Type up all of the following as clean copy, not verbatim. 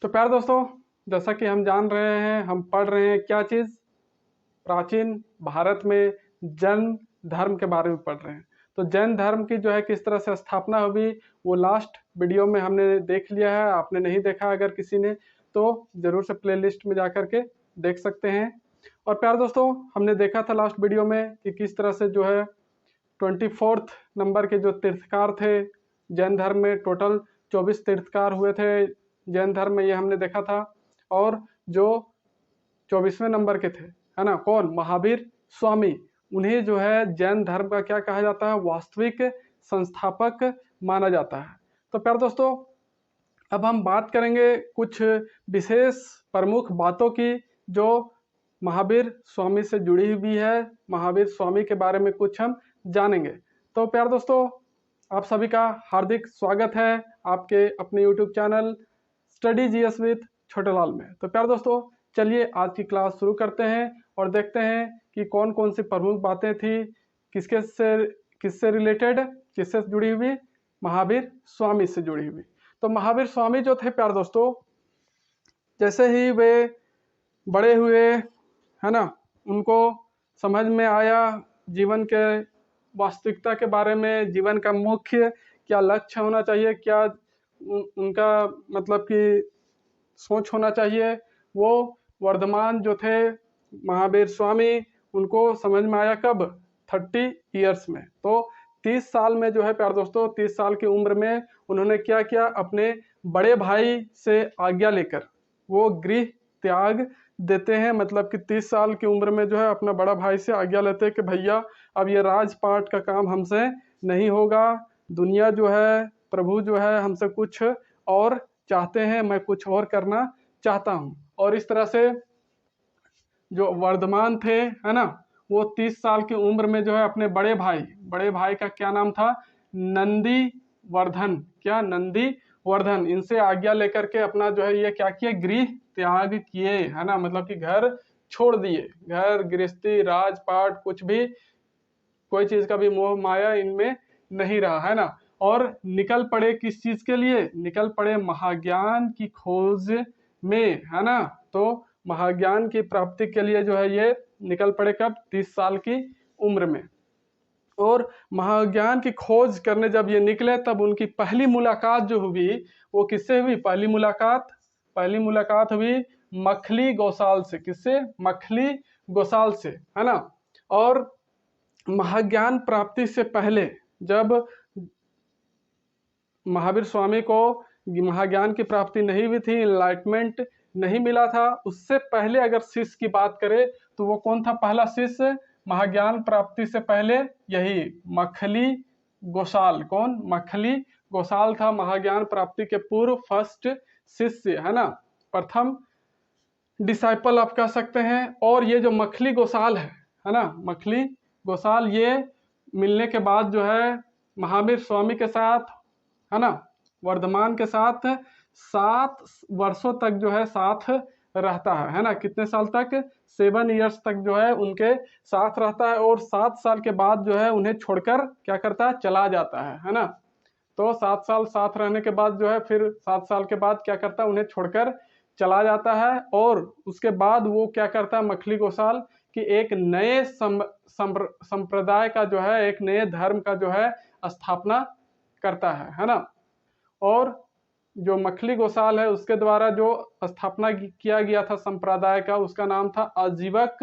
तो प्यारे दोस्तों, जैसा कि हम जान रहे हैं, हम पढ़ रहे हैं क्या चीज़, प्राचीन भारत में जैन धर्म के बारे में पढ़ रहे हैं। तो जैन धर्म की जो है किस तरह से स्थापना हुई, वो लास्ट वीडियो में हमने देख लिया है। आपने नहीं देखा अगर किसी ने, तो ज़रूर से प्लेलिस्ट में जा कर के देख सकते हैं। और प्यारे दोस्तों, हमने देखा था लास्ट वीडियो में कि किस तरह से जो है 24th नंबर के जो तीर्थकार थे जैन धर्म में, टोटल 24 तीर्थकार हुए थे जैन धर्म में, ये हमने देखा था। और जो 24वें नंबर के थे, है ना, कौन, महावीर स्वामी, उन्हें जो है जैन धर्म का क्या कहा जाता है, वास्तविक संस्थापक माना जाता है। तो प्यारे दोस्तों, अब हम बात करेंगे कुछ विशेष प्रमुख बातों की जो महावीर स्वामी से जुड़ी हुई है। महावीर स्वामी के बारे में कुछ हम जानेंगे। तो प्यारे दोस्तों, आप सभी का हार्दिक स्वागत है आपके अपने YouTube channel study GS with Chhotelal में। तो प्यारे दोस्तों, चलिए आज की क्लास शुरू करते हैं और देखते हैं कि कौन कौन सी प्रमुख बातें थी, किससे रिलेटेड, किससे जुड़ी हुई, महावीर स्वामी से जुड़ी हुई। तो महावीर स्वामी जो थे प्यारे दोस्तों, जैसे ही वे बड़े हुए, है ना, उनको समझ में आया जीवन के वास्तविकता के बारे में, जीवन का मुख्य क्या लक्ष्य होना चाहिए, क्या उनका मतलब कि सोच होना चाहिए, वो वर्धमान जो थे महावीर स्वामी, उनको समझ में आया कब, 30 ईयर्स में। तो 30 साल में जो है प्यारे दोस्तों, 30 साल की उम्र में उन्होंने क्या किया, अपने बड़े भाई से आज्ञा लेकर वो गृह त्याग देते हैं। मतलब कि 30 साल की उम्र में जो है अपना बड़ा भाई से आज्ञा लेते हैं कि भैया अब ये राजपाट का काम हमसे नहीं होगा, दुनिया जो है, प्रभु जो है हमसे कुछ और चाहते हैं, मैं कुछ और करना चाहता हूँ। और इस तरह से जो वर्धमान थे, है ना, वो 30 साल की उम्र में जो है अपने बड़े भाई का क्या नाम था, नंदी वर्धन, क्या, नंदी वर्धन, इनसे आज्ञा लेकर के अपना जो है ये क्या किए, गृह त्याग किए, है ना, मतलब कि घर छोड़ दिए, घर गृहस्थी राजपाट कुछ भी, कोई चीज का भी मोह माया इनमें नहीं रहा, है ना। और निकल पड़े किस चीज के लिए, निकल पड़े महाज्ञान की खोज में, है ना। तो महाज्ञान की प्राप्ति के लिए जो है ये निकल पड़े कब, 30 साल की उम्र में। और महाज्ञान की खोज करने जब ये निकले, तब उनकी पहली मुलाकात जो हुई वो किससे हुई, पहली मुलाकात हुई मखली गोसाल से। किससे, मखली गोसाल से, है ना। और महाज्ञान प्राप्ति से पहले, जब महावीर स्वामी को महाज्ञान की प्राप्ति नहीं हुई थी, इनलाइटमेंट नहीं मिला था, उससे पहले अगर शिष्य की बात करें तो वो कौन था, पहला शिष्य महाज्ञान प्राप्ति से पहले, यही मखली गोसाल। कौन, मखली गोसाल था महाज्ञान प्राप्ति के पूर्व फर्स्ट शिष्य, है ना, प्रथम डिसाइपल आप कह सकते हैं। और ये जो मखली गोसाल है ना, मखली गोसाल, ये मिलने के बाद जो है महावीर स्वामी के साथ, है ना, वर्धमान के साथ 7 वर्षों तक जो है साथ रहता है ना। कितने साल तक, 7 ईयर्स तक जो है उनके साथ रहता है। और 7 साल के बाद जो है उन्हें छोड़कर क्या करता है, चला जाता है ना। तो 7 साल साथ रहने के बाद जो है फिर 7 साल के बाद क्या करता है, उन्हें छोड़कर चला जाता है। और उसके बाद वो क्या करता है, मखली गोसाल, कि एक नए संप्रदाय का जो है, एक नए धर्म का जो है स्थापना करता है ना। और जो मखली गोसाल है उसके द्वारा जो स्थापना किया गया था संप्रदाय का, उसका नाम था आजीवक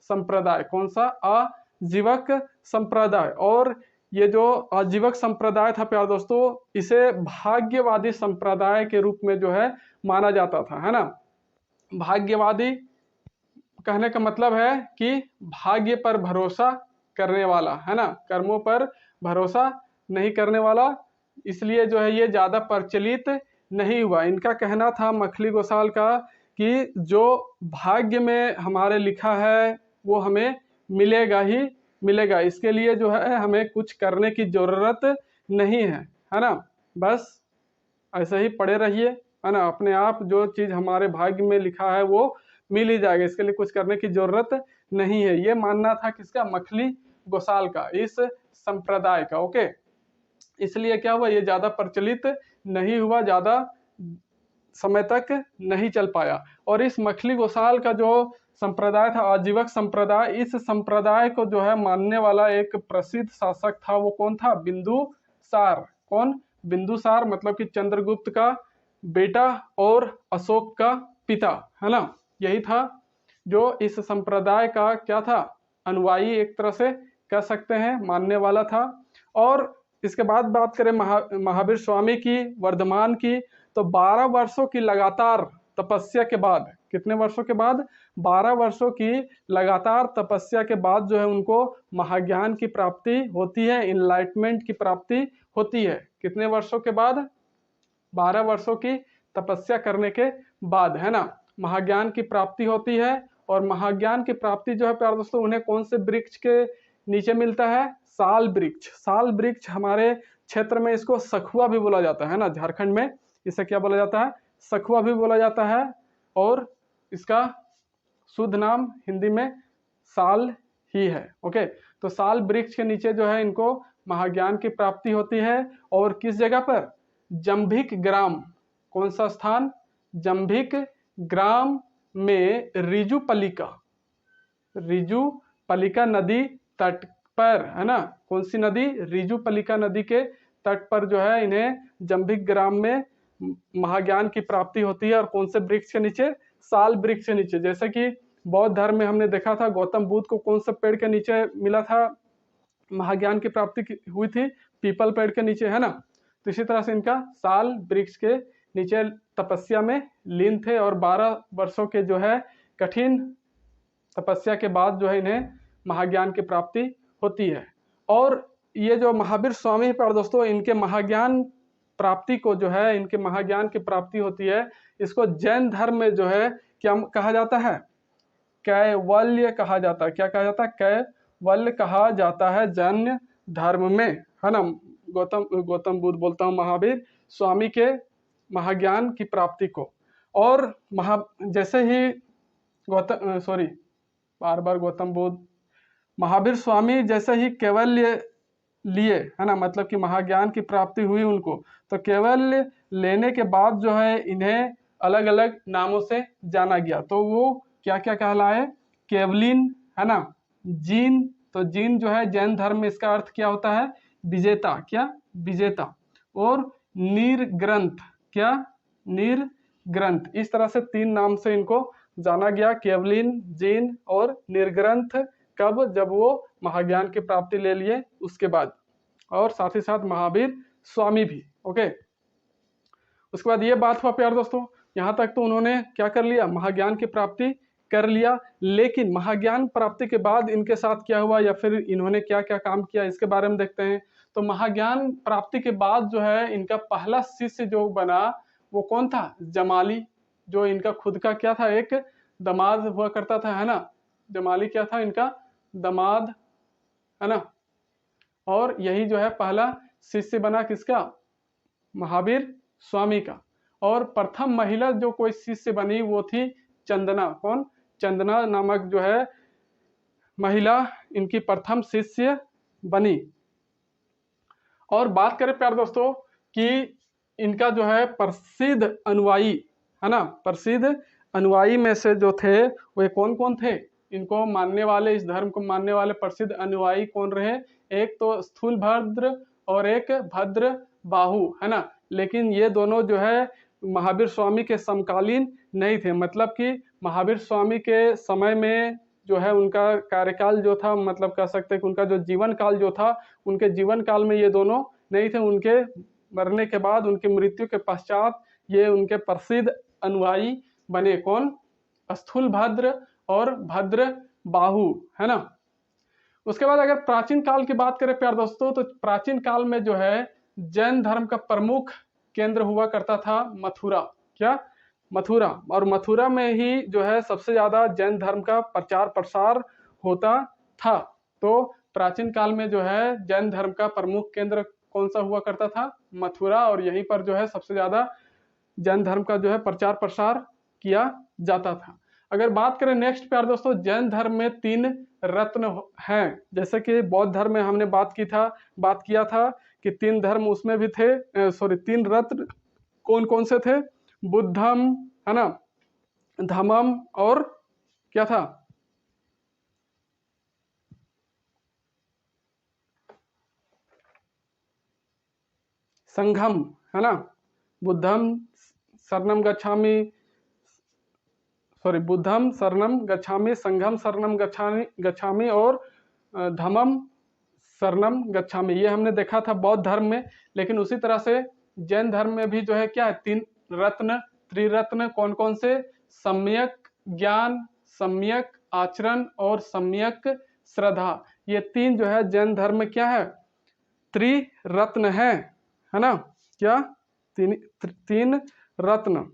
संप्रदाय। कौन सा, आजीवक संप्रदाय। और ये जो आजीवक संप्रदाय था प्यारे दोस्तों, इसे भाग्यवादी संप्रदाय के रूप में जो है माना जाता था, है ना। भाग्यवादी कहने का मतलब है कि भाग्य पर भरोसा करने वाला, है ना, कर्मों पर भरोसा नहीं करने वाला, इसलिए जो है ये ज्यादा प्रचलित नहीं हुआ। इनका कहना था मखली गोसाल का कि जो भाग्य में हमारे लिखा है वो हमें मिलेगा ही मिलेगा, इसके लिए जो है हमें कुछ करने की जरूरत नहीं है ना। बस ऐसे ही पड़े रहिए, है ना, अपने आप जो चीज हमारे भाग्य में लिखा है वो मिल ही जाएगा, इसके लिए कुछ करने की जरूरत नहीं है। ये मानना था किसका, मखली गोसाल का, इस संप्रदाय का। ओके, इसलिए क्या हुआ, ये ज्यादा प्रचलित नहीं हुआ, ज्यादा समय तक नहीं चल पाया। और इस मछली गोसाल का जो संप्रदाय था, आजीवक संप्रदाय, इस संप्रदाय को जो है मानने वाला एक प्रसिद्ध शासक था। वो कौन था? बिंदुसार। कौन? बिंदुसार, मतलब कि चंद्रगुप्त का बेटा और अशोक का पिता, है ना। यही था जो इस संप्रदाय का क्या था? अनुयायी एक तरह से कह सकते हैं, मानने वाला था। और इसके बाद बात करें महावीर स्वामी की, वर्धमान की, तो 12 वर्षों की लगातार तपस्या के बाद, कितने वर्षों के बाद? 12 वर्षों की लगातार तपस्या के बाद जो है उनको महाज्ञान की प्राप्ति होती है, इनलाइटमेंट की प्राप्ति होती है। कितने वर्षों के बाद? 12 वर्षों की तपस्या करने के बाद, है ना, महाज्ञान की प्राप्ति होती है। और महाज्ञान की प्राप्ति जो है प्यारे दोस्तों उन्हें कौन से वृक्ष के नीचे मिलता है? साल वृक्ष। साल वृक्ष हमारे क्षेत्र में इसको सखुआ भी बोला जाता है ना, झारखंड में इसे क्या बोला जाता है? सखुआ भी बोला जाता है। और इसका शुद्ध नाम हिंदी में साल ही है। ओके, तो साल वृक्ष के नीचे जो है इनको महाज्ञान की प्राप्ति होती है। और किस जगह पर? जंभिक ग्राम। कौन सा स्थान? जंभिक ग्राम में रिजुपलिका नदी तट पर, है ना। कौन सी नदी? रिजुपलिका नदी के तट पर जो है इन्हें जंभिक ग्राम में महाज्ञान की प्राप्ति होती है। और कौन से वृक्ष के नीचे? साल वृक्ष के नीचे। जैसे कि बौद्ध धर्म में हमने देखा था गौतम बुद्ध को कौन से पेड़ के नीचे मिला था, महाज्ञान की प्राप्ति हुई थी? पीपल पेड़ के नीचे, है ना। तो इसी तरह से इनका साल वृक्ष के नीचे तपस्या में लीन थे। और 12 वर्षों के जो है कठिन तपस्या के बाद जो है इन्हें महाज्ञान की प्राप्ति होती है। और ये जो महावीर स्वामी पर दोस्तों, इनके महाज्ञान प्राप्ति को जो है, इनके महाज्ञान की प्राप्ति होती है, इसको जैन धर्म में जो है क्या कहा जाता है? कैवल्य कहा जाता है। क्या कहा जाता है? कैवल्य कहा जाता है जैन धर्म में, है ना। गौतम बुद्ध बोलता हूँ, महावीर स्वामी के महाज्ञान की प्राप्ति को। और जैसे ही गौतम बुद्ध, महावीर स्वामी जैसे ही कैवल्य लिए, है ना, मतलब कि महाज्ञान की प्राप्ति हुई उनको, तो कैवल्य लेने के बाद जो है इन्हें अलग अलग नामों से जाना गया। तो वो क्या क्या कहलाए? केवलिन, है ना, जीन। तो जीन जो है जैन धर्म में इसका अर्थ क्या होता है? विजेता। क्या? विजेता। और निर्ग्रंथ। क्या? निर्ग्रंथ। इस तरह से 3 नाम से इनको जाना गया, केवलिन, जीन और निर्ग्रंथ। कब? जब वो महाज्ञान की प्राप्ति ले लिए उसके बाद। और साथ ही साथ महावीर स्वामी भी। ओके, उसके बाद ये बात हुआ प्यारे दोस्तों, यहाँ तक तो उन्होंने क्या कर लिया? महाज्ञान की प्राप्ति कर लिया। लेकिन महाज्ञान प्राप्ति के बाद इनके साथ क्या हुआ, या फिर इन्होंने क्या क्या काम किया, इसके बारे में देखते हैं। तो महाज्ञान प्राप्ति के बाद जो है इनका पहला शिष्य जो बना वो कौन था? जमाली, जो इनका खुद का क्या था? एक दामाद हुआ करता था, है ना। जमाली क्या था? इनका दामाद, है ना। और यही जो है पहला शिष्य बना किसका? महावीर स्वामी का। और प्रथम महिला जो कोई शिष्य बनी वो थी चंदना। कौन? चंदना नामक जो है महिला इनकी प्रथम शिष्य बनी। और बात करें प्यारे दोस्तों कि इनका जो है प्रसिद्ध अनुयायी, है ना, प्रसिद्ध अनुयायी में से जो थे वे कौन कौन थे? इनको मानने वाले, इस धर्म को मानने वाले प्रसिद्ध अनुयायी कौन रहे? एक तो स्थूलभद्र और एक भद्र बाहु, है ना। लेकिन ये दोनों जो है महावीर स्वामी के समकालीन नहीं थे। मतलब कि महावीर स्वामी के समय में जो है उनका कार्यकाल जो था, मतलब कह सकते हैं कि उनका जो जीवन काल जो था, उनके जीवन काल में ये दोनों नहीं थे। उनके मरने के बाद, उनकी मृत्यु के पश्चात ये उनके प्रसिद्ध अनुयायी बने। कौन? स्थूलभद्र और भद्र बाहु, है ना। उसके बाद अगर प्राचीन काल की बात करें प्यारे दोस्तों, तो प्राचीन काल में जो है जैन धर्म का प्रमुख केंद्र हुआ करता था मथुरा। क्या? मथुरा। और मथुरा में ही जो है सबसे ज्यादा जैन धर्म का प्रचार प्रसार होता था। तो प्राचीन काल में जो है जैन धर्म का प्रमुख केंद्र कौन सा हुआ करता था? मथुरा। और यहीं पर जो है सबसे ज्यादा जैन धर्म का जो है प्रचार प्रसार किया जाता था। अगर बात करें नेक्स्ट प्यारे दोस्तों, जैन धर्म में 3 रत्न हैं। जैसे कि बौद्ध धर्म में हमने बात किया था कि 3 धर्म उसमें भी थे, 3 रत्न कौन कौन से थे? बुद्धम, है ना, धम्मम और क्या था, संघम, है ना। बुद्धम शरणम गच्छामि, सॉरी, बुद्धम शरणम गच्छामि, संघम शरणम गच्छामि और धम्मम शरणम गच्छामि, ये हमने देखा था बौद्ध धर्म में। लेकिन उसी तरह से जैन धर्म में भी जो है क्या है, 3 रत्न, त्रिरत्न कौन कौन से, सम्यक ज्ञान, सम्यक आचरण और सम्यक श्रद्धा, ये 3 जो है जैन धर्म में क्या है, त्रिरत्न है ना, क्या, 3 रत्न।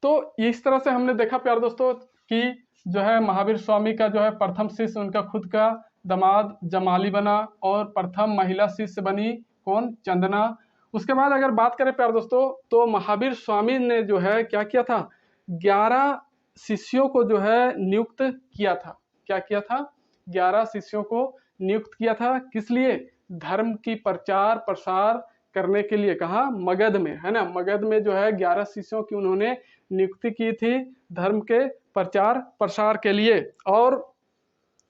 तो इस तरह से हमने देखा प्यारे दोस्तों कि जो है महावीर स्वामी का जो है प्रथम शिष्य उनका खुद का दामाद जमाली बना, और प्रथम महिला शिष्य बनी कौन, चंदना। उसके बाद अगर बात करें प्यारे दोस्तों तो महावीर स्वामी ने जो है क्या किया था, 11 शिष्यों को जो है नियुक्त किया था। क्या किया था, 11 शिष्यों को नियुक्त किया था, किस लिए, धर्म की प्रचार प्रसार करने के लिए। कहा, मगध में, है ना, मगध में जो है 11 शिष्यों की उन्होंने नियुक्ति की थी धर्म के प्रचार प्रसार के लिए। और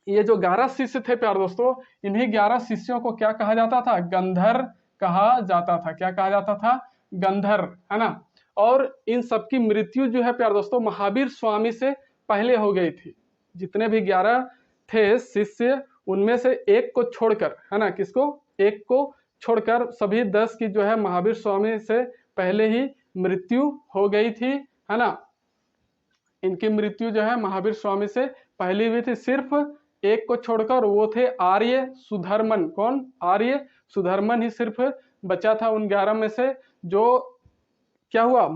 ये जो 11 शिष्य थे प्यारे दोस्तों, इन्हीं 11 शिष्यों को क्या कहा जाता था, गंधर कहा जाता था। क्या कहा जाता था, गंधर, है ना। और इन सबकी मृत्यु जो है प्यारे दोस्तों महावीर स्वामी से पहले हो गई थी। जितने भी 11 थे शिष्य, उनमें से एक को छोड़कर, है ना, किसको, एक को छोड़कर सभी 10 की जो है महावीर स्वामी से पहले ही मृत्यु हो गई थी, है ना। इनकी मृत्यु जो है महावीर स्वामी से पहले हुई थी, सिर्फ एक को छोड़कर, वो थे आर्य सुधर्मन। कौन, आर्य सुधर्मन ही सिर्फ बचा था उन 11 में से। जो क्या हुआ,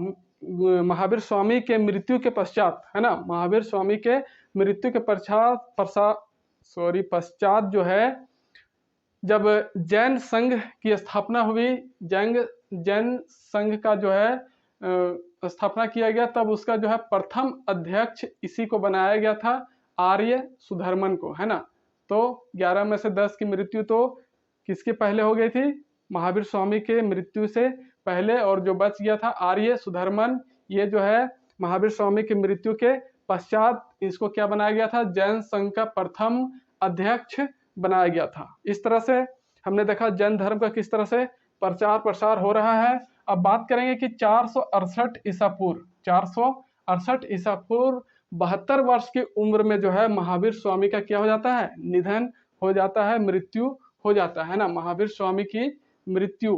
महावीर स्वामी के मृत्यु के पश्चात, है ना, महावीर स्वामी के मृत्यु के पश्चात जो है, जब जैन संघ की स्थापना हुई, जैन संघ का जो है स्थापना किया गया, तब उसका जो है प्रथम अध्यक्ष इसी को बनाया गया था, आर्य सुधर्मन को, है ना। तो 11 में से 10 की मृत्यु तो किसके पहले हो गई थी, महावीर स्वामी के मृत्यु से पहले, और जो बच गया था आर्य सुधर्मन, ये जो है महावीर स्वामी की मृत्यु के पश्चात इसको क्या बनाया गया था, जैन संघ का प्रथम अध्यक्ष बनाया गया था। इस तरह से हमने देखा जैन धर्म का किस तरह से प्रचार प्रसार हो रहा है। अब बात करेंगे कि 468 ईसा पूर्व, 468 ईसा पूर्व 72 वर्ष की उम्र में जो है महावीर स्वामी का क्या हो जाता है, निधन हो जाता है, मृत्यु हो जाता है ना। महावीर स्वामी की मृत्यु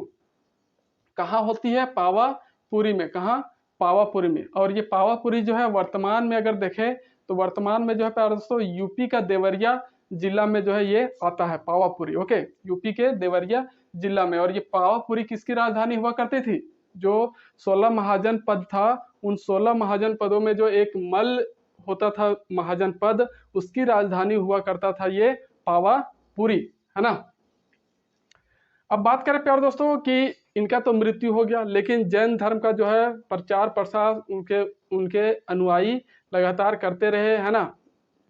कहाँ होती है, पावापुरी में। कहाँ, पावापुरी में। और ये पावापुरी जो है वर्तमान में अगर देखें तो वर्तमान में जो है दोस्तों यूपी का देवरिया जिला में जो है ये आता है, पावापुरी। ओके, यूपी के देवरिया जिला में। और ये पावापुरी किसकी राजधानी हुआ करती थी, जो 16 महाजन पद था, उन 16 महाजन पदों में जो एक मल होता था महाजन पद, उसकी राजधानी हुआ करता था ये पावापुरी, है ना। अब बात करें प्यारे दोस्तों कि इनका तो मृत्यु हो गया, लेकिन जैन धर्म का जो है प्रचार प्रसार उनके अनुयायी लगातार करते रहे, है ना,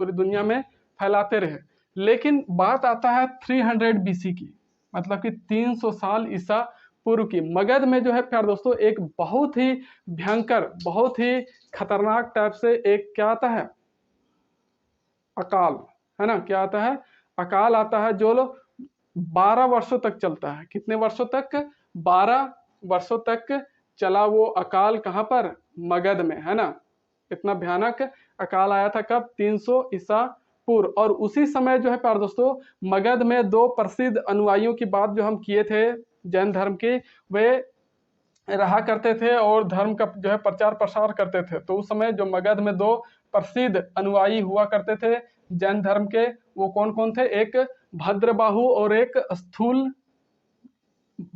पूरी दुनिया में फैलाते रहे। लेकिन बात आता है 300 BC की, मतलब कि 300 साल ईसा पूर्व की। मगध में जो है प्यारे दोस्तों एक बहुत ही भयंकर, बहुत ही खतरनाक टाइप से एक क्या आता है, अकाल, है ना। क्या आता है, अकाल आता है, जो 12 वर्षों तक चलता है। कितने वर्षों तक, 12 वर्षों तक चला वो अकाल। कहाँ पर, मगध में, है ना। इतना भयानक अकाल आया था कब, 300 ईसा पूर्व। और उसी समय जो है प्यारे दोस्तों मगध में 2 प्रसिद्ध अनुयायियों की बात जो हम किए थे जैन धर्म के, वे रहा करते थे और धर्म का जो है प्रचार प्रसार करते थे। तो उस समय जो मगध में 2 प्रसिद्ध अनुयायी हुआ करते थे जैन धर्म के, वो कौन कौन थे, एक भद्रबाहु और एक स्थूल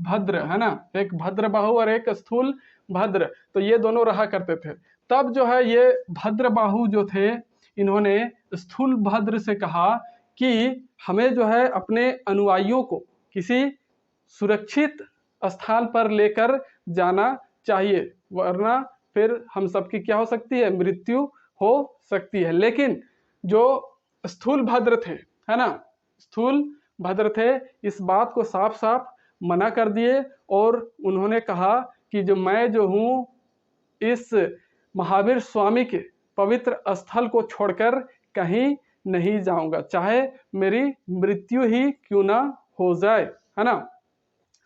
भद्र, है ना। एक भद्रबाहु और एक स्थूल भद्र, तो ये दोनों रहा करते थे। तब जो है ये भद्रबाहु जो थे, इन्होंने स्थूल भद्र से कहा कि हमें जो है अपने अनुयायियों को किसी सुरक्षित स्थान पर लेकर जाना चाहिए, वरना फिर हम सबकी क्या हो सकती है, मृत्यु हो सकती है। लेकिन जो स्थूल भद्र थे, है ना, स्थूल भद्र थे, इस बात को साफ साफ मना कर दिए और उन्होंने कहा कि जो मैं जो हूँ इस महावीर स्वामी के पवित्र स्थल को छोड़कर कहीं नहीं जाऊंगा, चाहे मेरी मृत्यु ही क्यों ना हो जाए, है ना।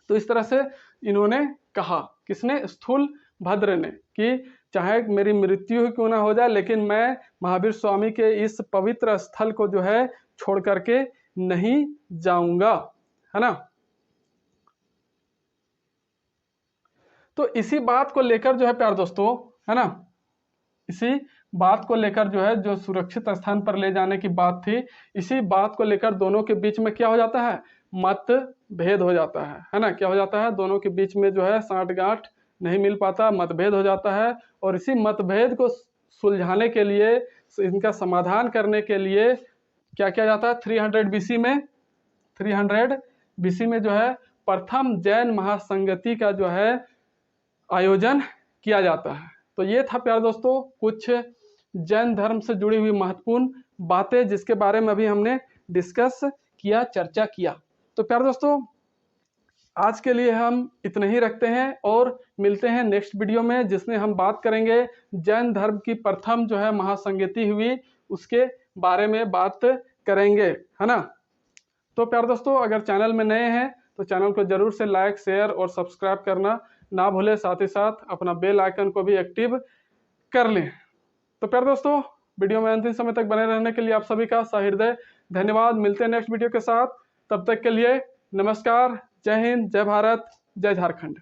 तो इस तरह से इन्होंने कहा, किसने, स्थूलभद्र ने, कि चाहे मेरी मृत्यु ही क्यों ना हो जाए लेकिन मैं महावीर स्वामी के इस पवित्र स्थल को जो है छोड़ करके नहीं जाऊंगा, है ना। तो इसी बात को लेकर जो है प्यार दोस्तों, है ना, इसी बात को लेकर जो है, जो सुरक्षित स्थान पर ले जाने की बात थी, इसी बात को लेकर दोनों के बीच में क्या हो जाता है, मतभेद हो जाता है ना। क्या हो जाता है, दोनों के बीच में जो है साठगांठ नहीं मिल पाता, मतभेद हो जाता है। और इसी मतभेद को सुलझाने के लिए, इनका समाधान करने के लिए क्या किया जाता है, 300 BC में जो है प्रथम जैन महासंगति का जो है आयोजन किया जाता है। तो ये था प्यारे दोस्तों कुछ जैन धर्म से जुड़ी हुई महत्वपूर्ण बातें जिसके बारे में अभी हमने डिस्कस किया, चर्चा किया। तो प्यारे दोस्तों आज के लिए हम इतने ही रखते हैं और मिलते हैं नेक्स्ट वीडियो में, जिसमें हम बात करेंगे जैन धर्म की प्रथम जो है महासंगति हुई उसके बारे में बात करेंगे, है ना। तो प्यारे दोस्तों अगर चैनल में नए हैं तो चैनल को जरूर से लाइक, शेयर और सब्सक्राइब करना ना भूलें, साथ ही साथ अपना बेल आइकन को भी एक्टिव कर लें। तो प्यारे दोस्तों वीडियो में अंतिम समय तक बने रहने के लिए आप सभी का सहृदय धन्यवाद। मिलते हैं नेक्स्ट वीडियो के साथ, तब तक के लिए नमस्कार, जय हिंद, जय भारत, जय झारखंड।